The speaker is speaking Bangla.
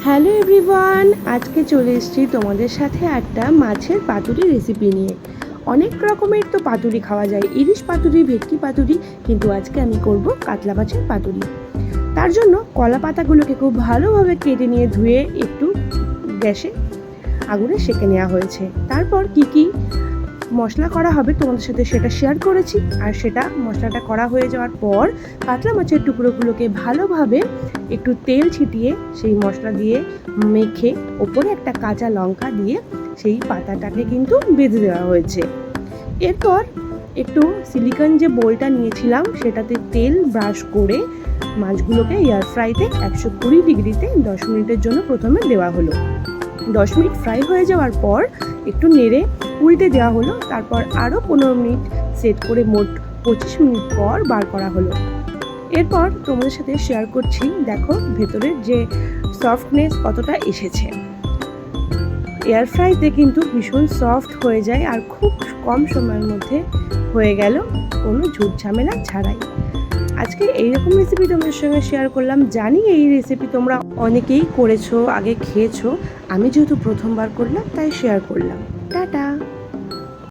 হ্যালো এভরিওয়ান, আজকে চলে এসেছি তোমাদের সাথে একটা মাছের পাতুরি রেসিপি নিয়ে। অনেক রকমের তো পাতুরি খাওয়া যায়, ইলিশ পাতুরি, ভেটকি পাতুরি, কিন্তু আজকে আমি করব কাতলা মাছের পাতুরি। তার জন্য কলা পাতাগুলোকে খুব ভালোভাবে কেটে নিয়ে ধুয়ে একটু গ্যাসে আগুনে সেঁকে নেওয়া হয়েছে। তারপর কি মশলা করা হবে তোমাদের সাথে সেটা শেয়ার করেছি। আর সেটা মশলাটা করা হয়ে যাওয়ার পর কাতলা মাছের টুকরোগুলোকে ভালোভাবে একটু তেল ছিটিয়ে সেই মশলা দিয়ে মেখে ওপরে একটা কাঁচা লঙ্কা দিয়ে সেই পাতাটাকে কিন্তু বেঁধে দেওয়া হয়েছে। এরপর একটু সিলিকন যে বোলটা নিয়েছিলাম সেটাতে তেল ব্রাশ করে মাছগুলোকে এয়ার ফ্রাইতে 120 ডিগ্রিতে 10 মিনিটের জন্য প্রথমে দেওয়া হলো। 10 মিনিট ফ্রাই হয়ে যাওয়ার পর একটু নেড়ে উল্টে দেওয়া হলো। তারপর আরও 15 মিনিট সেট করে মোট 25 মিনিট পর বার করা হলো। এরপর তোমাদের সাথে শেয়ার করছি, দেখো ভেতরের যে সফটনেস কতটা এসেছে। এয়ার ফ্রাইতে কিন্তু ভীষণ সফট হয়ে যায় আর খুব কম সময়ের মধ্যে হয়ে গেল, কোনো ঝুট ঝামেলা ছাড়াই। আজকে এইরকম রেসিপি তোমাদের সঙ্গে শেয়ার করলাম। জানি এই রেসিপি তোমরা অনেকেই করেছো, আগে খেয়েছো। আমি যেহেতু প্রথমবার করলাম তাই শেয়ার করলাম। টাটা।